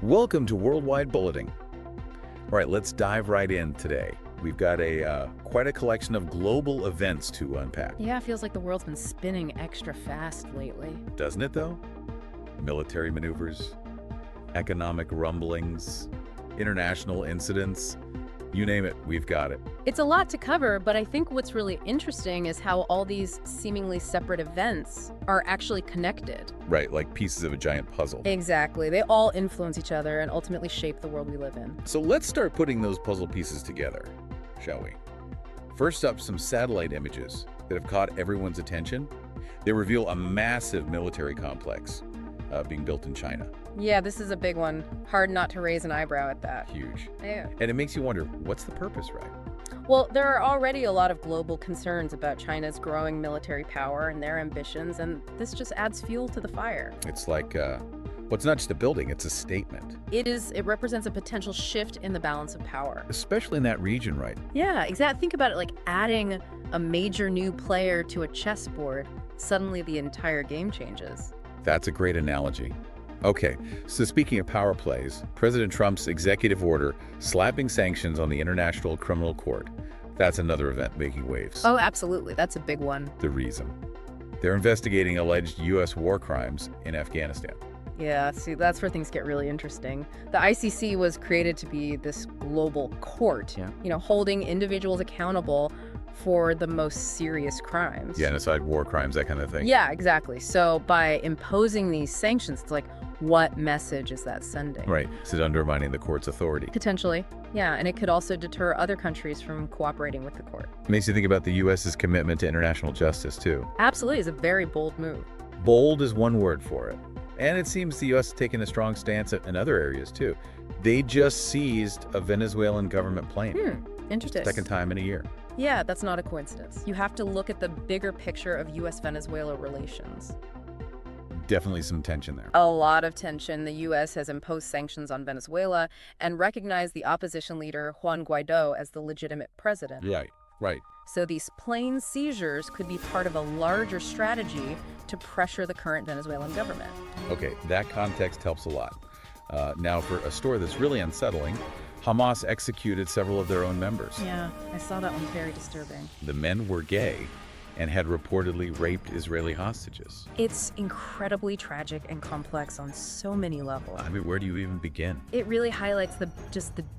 Welcome to Worldwide Bulletin. All right, let's dive right in today. We've got quite a collection of global events to unpack. Yeah, it feels like the world's been spinning extra fast lately. Doesn't it, though? Military maneuvers, economic rumblings, international incidents, you name it, we've got it. It's a lot to cover, but I think what's really interesting is how all these seemingly separate events are actually connected. Right, like pieces of a giant puzzle. Exactly. They all influence each other and ultimately shape the world we live in. So let's start putting those puzzle pieces together, shall we? First up, some satellite images that have caught everyone's attention. They reveal a massive military complex being built in China. Yeah, this is a big one. Hard not to raise an eyebrow at that. Huge. Yeah. And it makes you wonder, what's the purpose, right? Well, there are already a lot of global concerns about China's growing military power and their ambitions, and this just adds fuel to the fire. It's like, well, it's not just a building, it's a statement. It represents a potential shift in the balance of power. Especially in that region, right? Yeah, exactly. Think about it like adding a major new player to a chessboard. Suddenly the entire game changes. That's a great analogy. Okay, so speaking of power plays, President Trump's executive order slapping sanctions on the International Criminal Court. That's another event making waves. Oh, absolutely. That's a big one. The reason? They're investigating alleged U.S. war crimes in Afghanistan. Yeah, see, that's where things get really interesting. The ICC was created to be this global court, holding individuals accountable for the most serious crimes. Genocide, war crimes, that kind of thing. Yeah, exactly. So by imposing these sanctions, it's like, what message is that sending? Right. Is it undermining the court's authority? Potentially, yeah. And it could also deter other countries from cooperating with the court. Makes you think about the U.S.'s commitment to international justice, too. Absolutely. It's a very bold move. Bold is one word for it. And it seems the U.S. has taken a strong stance in other areas, too. They just seized a Venezuelan government plane. Interesting. Second time in a year. Yeah, that's not a coincidence. You have to look at the bigger picture of U.S.-Venezuela relations. Definitely some tension there. A lot of tension. The U.S. has imposed sanctions on Venezuela and recognized the opposition leader Juan Guaido as the legitimate president. Right. So these plane seizures could be part of a larger strategy to pressure the current Venezuelan government. Okay, that context helps a lot. Now, for a story that's really unsettling, Hamas executed several of their own members. Yeah, I saw that one. Very disturbing. The men were gay and had reportedly raped Israeli hostages. It's incredibly tragic and complex on so many levels. I mean, where do you even begin? It really highlights the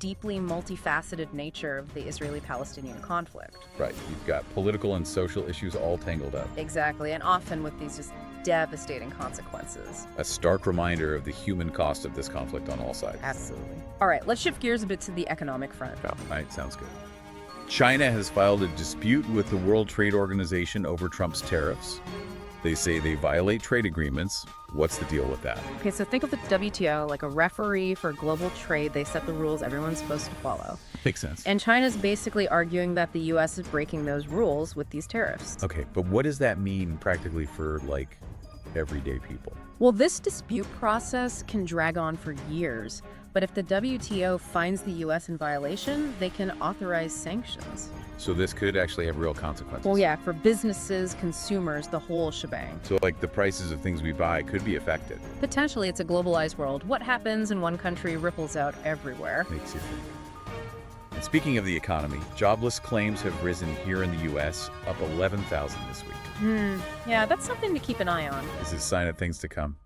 deeply multifaceted nature of the Israeli-Palestinian conflict. Right. You've got political and social issues all tangled up. Exactly, and often with these just devastating consequences. A stark reminder of the human cost of this conflict on all sides. Absolutely. All right, let's shift gears a bit to the economic front. All right, sounds good. China has filed a dispute with the World Trade Organization over Trump's tariffs. They say they violate trade agreements. What's the deal with that? Okay, so think of the WTO like a referee for global trade. They set the rules everyone's supposed to follow. Makes sense. And China's basically arguing that the U.S. is breaking those rules with these tariffs. Okay, but what does that mean practically for, everyday people? Well, this dispute process can drag on for years. But if the WTO finds the U.S. in violation, they can authorize sanctions. So this could actually have real consequences. Well, yeah, for businesses, consumers, the whole shebang. So the prices of things we buy could be affected. Potentially, it's a globalized world. What happens in one country ripples out everywhere. Makes you think. And speaking of the economy, jobless claims have risen here in the U.S., up 11,000 this week. Yeah, that's something to keep an eye on. Is this a sign of things to come?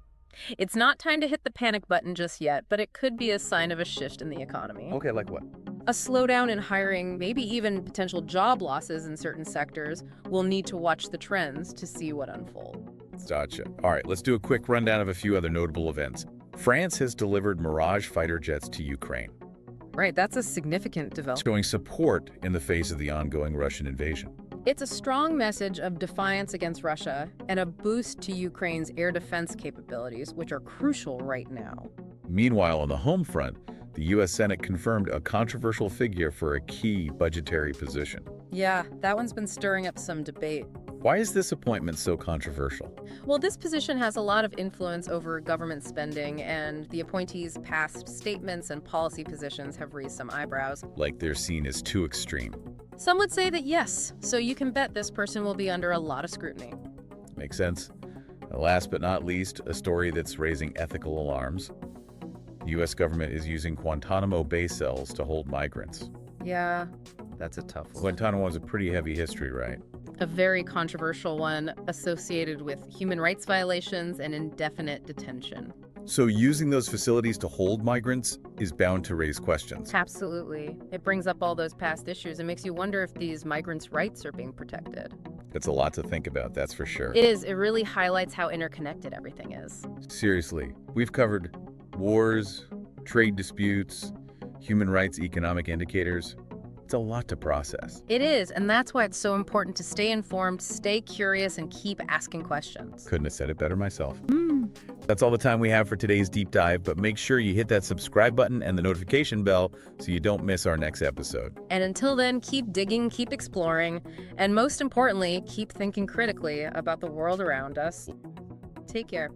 It's not time to hit the panic button just yet, but it could be a sign of a shift in the economy. Okay, like what? A slowdown in hiring, maybe even potential job losses in certain sectors. We'll need to watch the trends to see what unfolds. Gotcha. All right, let's do a quick rundown of a few other notable events. France has delivered Mirage fighter jets to Ukraine. Right, that's a significant development. Showing support in the face of the ongoing Russian invasion. It's a strong message of defiance against Russia and a boost to Ukraine's air defense capabilities, which are crucial right now. Meanwhile, on the home front, the U.S. Senate confirmed a controversial figure for a key budgetary position. Yeah, that one's been stirring up some debate. Why is this appointment so controversial? Well, this position has a lot of influence over government spending, and the appointee's past statements and policy positions have raised some eyebrows. Like they're seen as too extreme. Some would say that yes, so you can bet this person will be under a lot of scrutiny. Makes sense. Last but not least, a story that's raising ethical alarms. The U.S. government is using Guantanamo Bay cells to hold migrants. Yeah, that's a tough one. Guantanamo has a pretty heavy history, right? A very controversial one associated with human rights violations and indefinite detention. So using those facilities to hold migrants is bound to raise questions. Absolutely. It brings up all those past issues and makes you wonder if these migrants' rights are being protected. It's a lot to think about, that's for sure. It is. It really highlights how interconnected everything is. Seriously, we've covered wars, trade disputes, human rights, economic indicators. It's a lot to process. It is, and that's why it's so important to stay informed, stay curious, and keep asking questions. Couldn't have said it better myself. That's all the time we have for today's deep dive, but make sure you hit that subscribe button and the notification bell so you don't miss our next episode. And until then, keep digging, keep exploring, and most importantly, keep thinking critically about the world around us. Take care.